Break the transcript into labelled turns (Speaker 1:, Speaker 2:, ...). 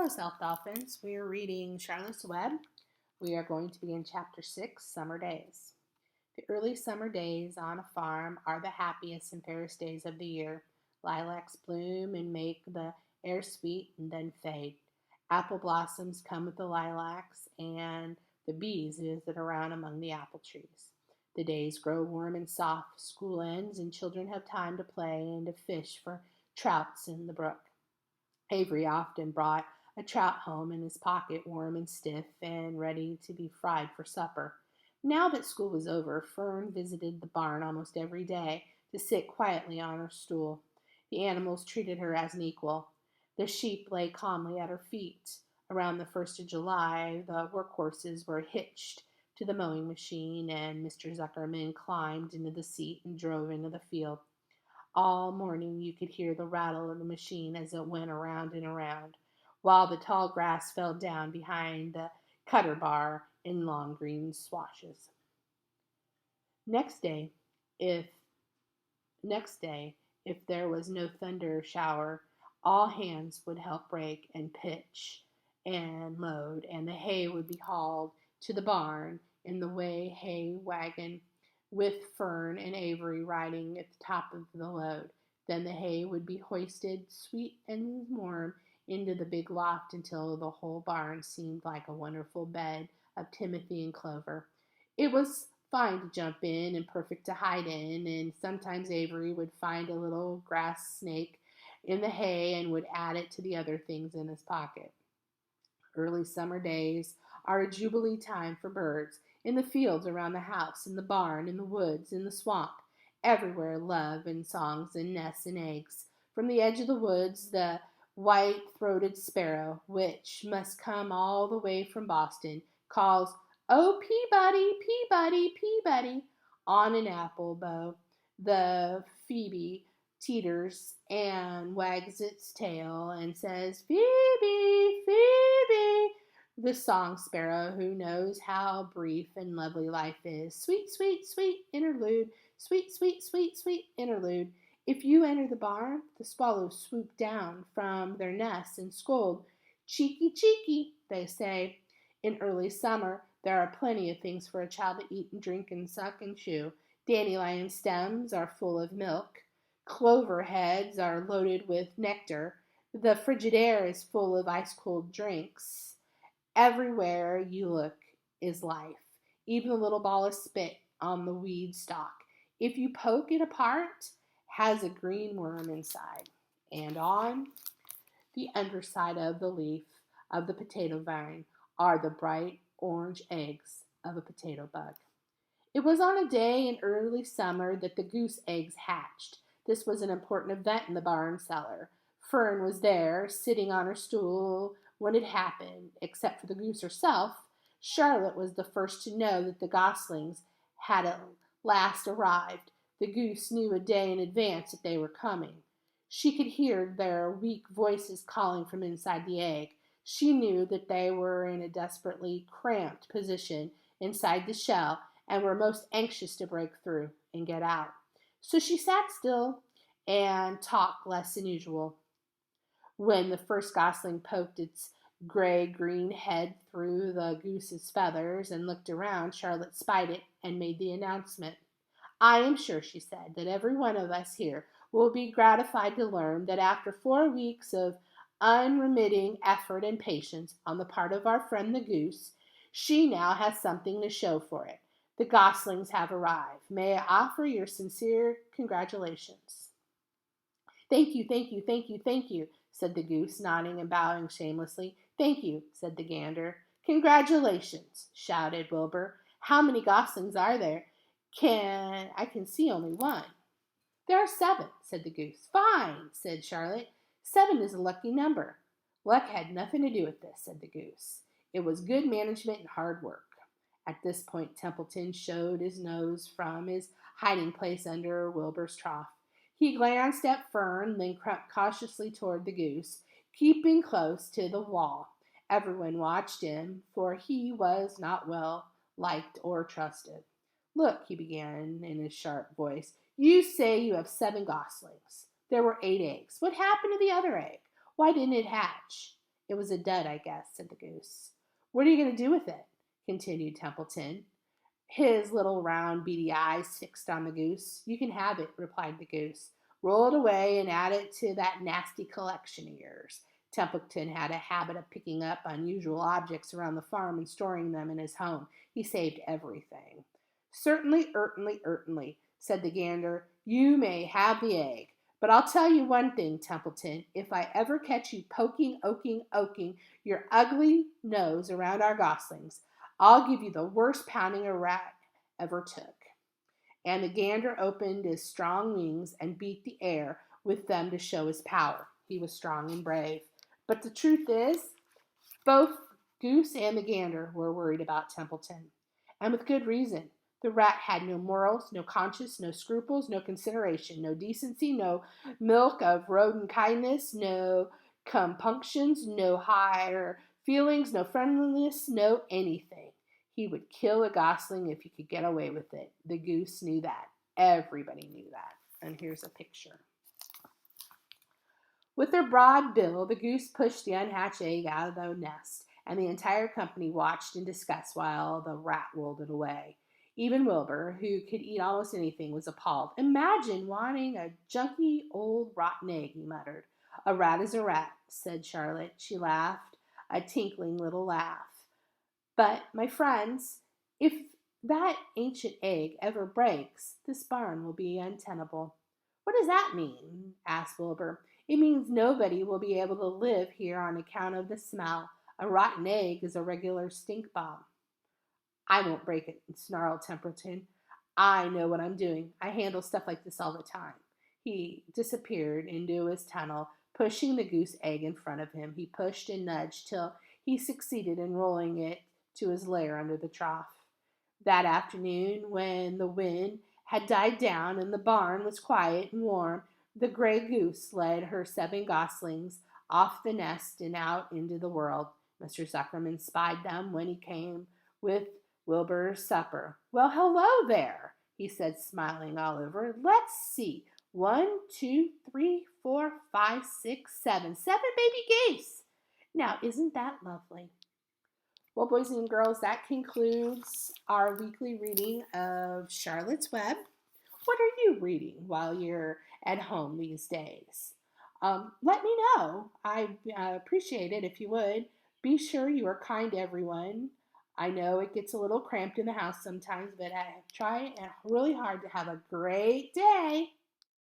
Speaker 1: Hello, South Dolphins. We are reading Charlotte's Web. We are going to begin Chapter 6, Summer Days. The early summer days on a farm are the happiest and fairest days of the year. Lilacs bloom and make the air sweet and then fade. Apple blossoms come with the lilacs, and the bees visit around among the apple trees. The days grow warm and soft, school ends, and children have time to play and to fish for trouts in the brook. Avery often brought a trout home in his pocket, warm and stiff and ready to be fried for supper. Now that school was over, Fern visited the barn almost every day to sit quietly on her stool. The animals treated her as an equal. The sheep lay calmly at her feet. Around the 1st of July, the workhorses were hitched to the mowing machine, and Mr. Zuckerman climbed into the seat and drove into the field. All morning you could hear the rattle of the machine as it went around and around, while the tall grass fell down behind the cutter bar in long green swashes. Next day, if next day, if there was no thunder shower, all hands would help rake and pitch and load, and the hay would be hauled to the barn in the hay wagon with Fern and Avery riding at the top of the load. Then the hay would be hoisted, sweet and warm, into the big loft until the whole barn seemed like a wonderful bed of timothy and clover. It was fine to jump in and perfect to hide in, and sometimes Avery would find a little grass snake in the hay and would add it to the other things in his pocket. Early summer days are a jubilee time for birds. In the fields around the house, in the barn, in the woods, in the swamp, everywhere love and songs and nests and eggs. From the edge of the woods, the white-throated sparrow, which must come all the way from Boston, calls, "Oh, Peabody, Peabody, Peabody," on an apple bough. The phoebe teeters and wags its tail and says, "Phoebe, Phoebe," the song sparrow who knows how brief and lovely life is. Sweet, sweet, sweet interlude, sweet, sweet, sweet, sweet interlude. If you enter the barn, the swallows swoop down from their nests and scold. "Cheeky, cheeky," they say. In early summer, there are plenty of things for a child to eat and drink and suck and chew. Dandelion stems are full of milk. Clover heads are loaded with nectar. The frigid air is full of ice-cold drinks. Everywhere you look is life, even the little ball of spit on the weed stalk. If you poke it apart, has a green worm inside. And on the underside of the leaf of the potato vine are the bright orange eggs of a potato bug. It was on a day in early summer that the goose eggs hatched. This was an important event in the barn cellar. Fern was there, sitting on her stool when it happened. Except for the goose herself, Charlotte was the first to know that the goslings had at last arrived. The goose knew a day in advance that they were coming. She could hear their weak voices calling from inside the egg. She knew that they were in a desperately cramped position inside the shell and were most anxious to break through and get out. So she sat still and talked less than usual. When the first gosling poked its gray-green head through the goose's feathers and looked around, Charlotte spied it and made the announcement. "I am sure," she said, "that every one of us here will be gratified to learn that after 4 weeks of unremitting effort and patience on the part of our friend the goose, she now has something to show for it. The goslings have arrived. May I offer your sincere congratulations?" "Thank you, thank you, thank you, thank you," said the goose, nodding and bowing shamelessly. "Thank you," said the gander. "Congratulations," shouted Wilbur. "How many goslings are there? I can see only one." "There are 7," said the goose. "Fine," said Charlotte. "7 is a lucky number." "Luck had nothing to do with this," said the goose. "It was good management and hard work." At this point, Templeton showed his nose from his hiding place under Wilbur's trough. He glanced at Fern, then crept cautiously toward the goose, keeping close to the wall. Everyone watched him, for he was not well liked or trusted. "Look," he began in his sharp voice, "you say you have 7 goslings. There were 8 eggs. What happened to the other egg? Why didn't it hatch?" It was a dud, I guess, said the goose. What are you going to do with it? Continued Templeton, his little round beady eyes fixed on the goose. You can have it, replied the goose. Roll it away and add it to that nasty collection of yours. Templeton had a habit of picking up unusual objects around the farm and storing them in his home. He saved everything. Certainly, said the gander. You may have the egg. But I'll tell you one thing, Templeton. If I ever catch you oking your ugly nose around our goslings, I'll give you the worst pounding a rat ever took. And the gander opened his strong wings and beat the air with them to show his power. He was strong and brave. But the truth is, both Goose and the gander were worried about Templeton. And with good reason. The rat had no morals, no conscience, no scruples, no consideration, no decency, no milk of rodent kindness, no compunctions, no higher feelings, no friendliness, no anything. He would kill a gosling if he could get away with it. The goose knew that. Everybody knew that. And here's a picture. With her broad bill, the goose pushed the unhatched egg out of the nest, and the entire company watched in disgust while the rat rolled it away. Even Wilbur, who could eat almost anything, was appalled. Imagine wanting a junky old rotten egg, he muttered. A rat is a rat, said Charlotte. She laughed, a tinkling little laugh. But, my friends, if that ancient egg ever breaks, this barn will be untenable. What does that mean? Asked Wilbur. It means nobody will be able to live here on account of the smell. A rotten egg is a regular stink bomb. I won't break it, snarled Templeton. I know what I'm doing. I handle stuff like this all the time. He disappeared into his tunnel, pushing the goose egg in front of him. He pushed and nudged till he succeeded in rolling it to his lair under the trough. That afternoon, when the wind had died down and the barn was quiet and warm, the gray goose led her 7 goslings off the nest and out into the world. Mr. Zuckerman spied them when he came with Wilbur's supper. Well, hello there, he said, smiling all over. Let's see. 1, 2, 3, 4, 5, 6, 7. 7 baby geese. Now, isn't that lovely? Well, boys and girls, that concludes our weekly reading of Charlotte's Web. What are you reading while you're at home these days? Let me know. I appreciate it if you would. Be sure you are kind to everyone. I know it gets a little cramped in the house sometimes, but I try really hard to have a great day.